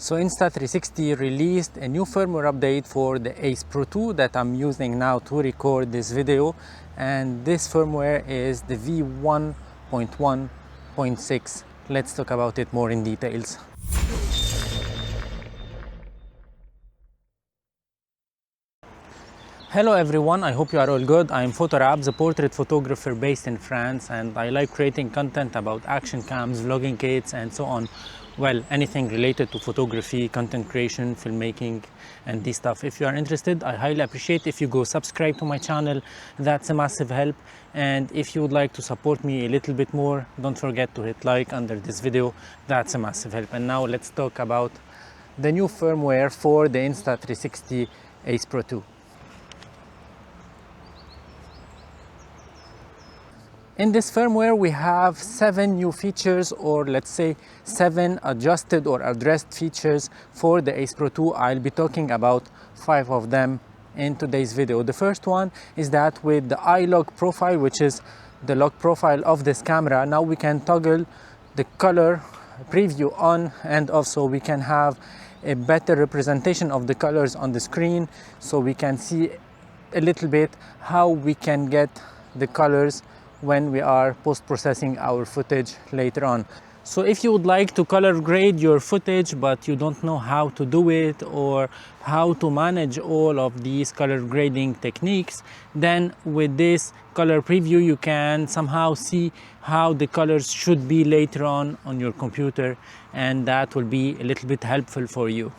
So Insta360 released a new firmware update for the Ace Pro 2 that I'm using now to record this video, and this firmware is the V1.1.6. Let's talk about it more in details. Hello everyone, I hope you are all good. I'm Photorabs, a portrait photographer based in France, and I like creating content about action cams, vlogging kits and so on. Well, anything related to photography, content creation, filmmaking and this stuff. If you are interested, I highly appreciate if you go subscribe to my channel. That's a massive help. And if you would like to support me a little bit more, don't forget to hit like under this video. That's a massive help. And now let's talk about the new firmware for the Insta360 Ace Pro 2. In this firmware, we have 7 new features, or let's say 7 adjusted or addressed features for the Ace Pro 2. I'll be talking about 5 of them in today's video. The first one is that with the eye lock profile, which is the lock profile of this camera, now we can toggle the color preview on and off, so we can have a better representation of the colors on the screen, so we can see a little bit how we can get the colors when we are post-processing our footage later on. So if you would like to color grade your footage but you don't know how to do it or how to manage all of these color grading techniques, then with this color preview you can somehow see how the colors should be later on your computer, and that will be a little bit helpful for you.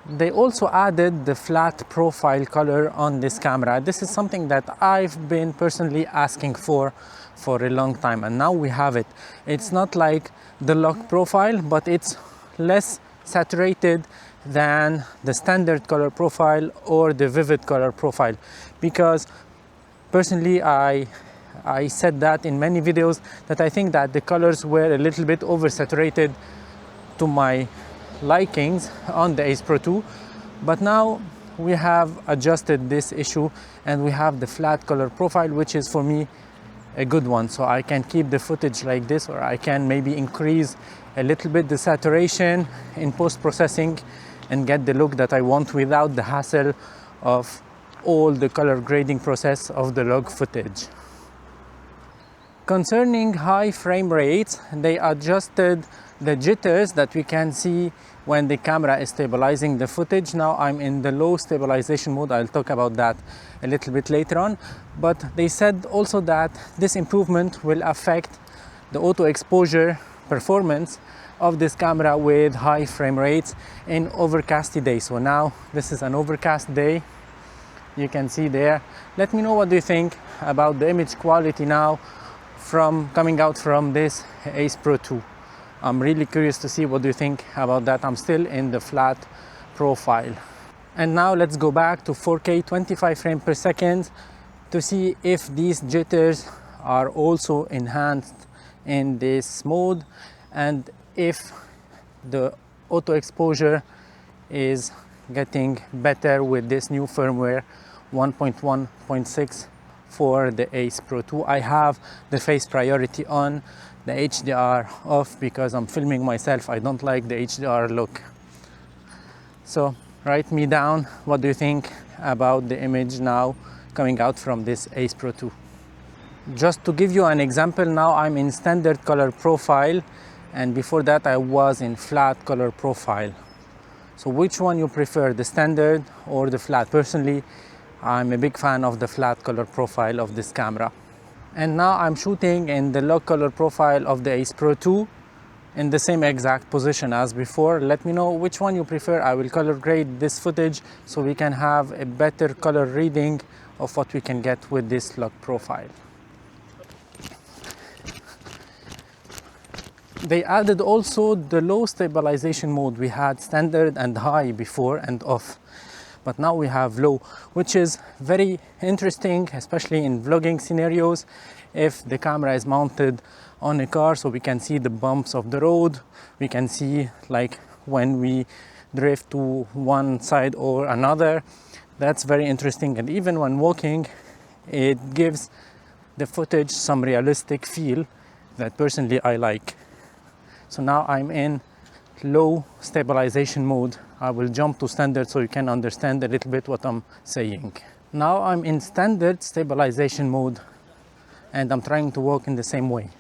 They also added the flat profile color on this camera. This is something that I've been personally asking for a long time, and now we have it. It's not like the lock profile, but it's less saturated than the standard color profile or the vivid color profile, because personally I said that in many videos that I think that the colors were a little bit oversaturated to my likings on the Ace Pro 2, but now we have adjusted this issue and we have the flat color profile, which is for me a good one. So I can keep the footage like this, or I can maybe increase a little bit the saturation in post-processing and get the look that I want without the hassle of all the color grading process of the log footage. Concerning high frame rates, they adjusted the jitters that we can see when the camera is stabilizing the footage. Now I'm in the low stabilization mode. I'll talk about that a little bit later on. But they said also that this improvement will affect the auto exposure performance of this camera with high frame rates in overcasty days. So now this is an overcast day. You can see there. Let me know what do you think about the image quality now coming out from this Ace Pro 2. I'm really curious to see what do you think about that. I'm still in the flat profile. And now let's go back to 4K 25 frames per second to see if these jitters are also enhanced in this mode, and if the auto exposure is getting better with this new firmware 1.1.6 for the Ace Pro 2. I have the face priority on, the HDR off, because I'm filming myself. I don't like the HDR look. So write me down what do you think about the image now coming out from this Ace Pro 2. Just to give you an example, now I'm in standard color profile, and before that I was in flat color profile. So which one you prefer, the standard or the flat? Personally, I'm a big fan of the flat color profile of this camera. And now I'm shooting in the lock color profile of the Ace Pro 2 in the same exact position as before. Let me know which one you prefer. I will color grade this footage so we can have a better color reading of what we can get with this lock profile. They added also the low stabilization mode. We had standard and high before and off, but now we have low, which is very interesting, especially in vlogging scenarios. If the camera is mounted on a car, so we can see the bumps of the road, we can see like when we drift to one side or another. That's very interesting, and even when walking, it gives the footage some realistic feel that personally I like. So now I'm in low stabilization mode. I will jump to standard so you can understand a little bit what I'm saying. Now I'm in standard stabilization mode and I'm trying to walk in the same way.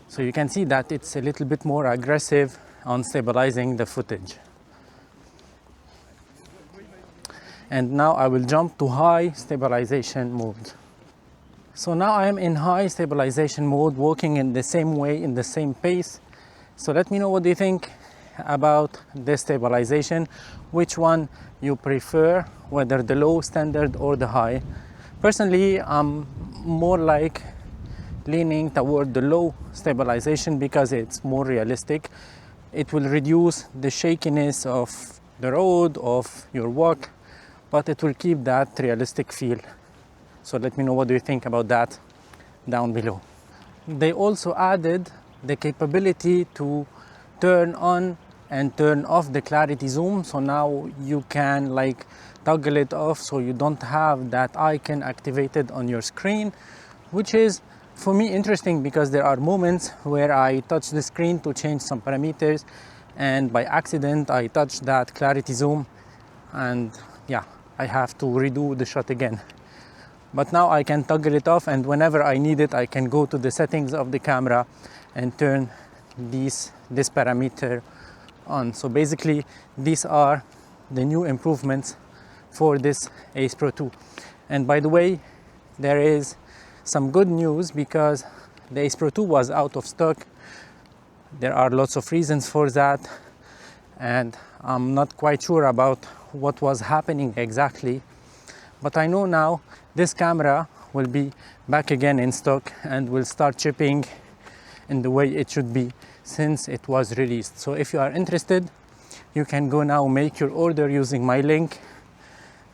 So you can see that it's a little bit more aggressive on stabilizing the footage. And now I will jump to high stabilization mode. So now I am in high stabilization mode, walking in the same way, in the same pace. So let me know what you think about this stabilization, which one you prefer, whether the low, standard or the high. Personally, I'm more like leaning toward the low stabilization because it's more realistic. It will reduce the shakiness of the road, of your walk, but it will keep that realistic feel. So let me know what do you think about that down below. They also added the capability to turn on and turn off the clarity zoom. So now you can like toggle it off so you don't have that icon activated on your screen, which is for me interesting because there are moments where I touch the screen to change some parameters and by accident I touch that clarity zoom and yeah, I have to redo the shot again. But now I can toggle it off, and whenever I need it, I can go to the settings of the camera and turn this parameter on. So basically, these are the new improvements for this Ace Pro 2. And by the way, there is some good news because the Ace Pro 2 was out of stock. There are lots of reasons for that, and I'm not quite sure about what was happening exactly. But I know now this camera will be back again in stock and will start shipping in the way it should be since it was released. So if you are interested, you can go now make your order using my link,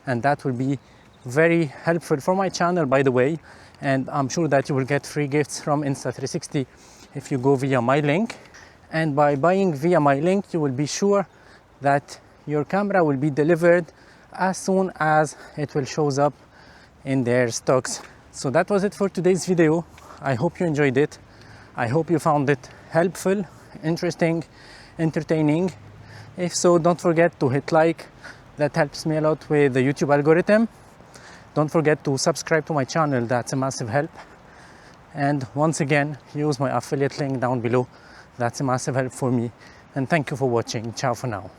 and that will be very helpful for my channel, by the way. And I'm sure that you will get free gifts from Insta360 if you go via my link. And by buying via my link, you will be sure that your camera will be delivered as soon as it will shows up in their stocks. So that was it for today's video. I hope you enjoyed it. I hope you found it helpful, interesting, entertaining. If so, don't forget to hit like. That helps me a lot with the YouTube algorithm. Don't forget to subscribe to my channel. That's a massive help. And once again, use my affiliate link down below. That's a massive help for me. And thank you for watching. Ciao for now.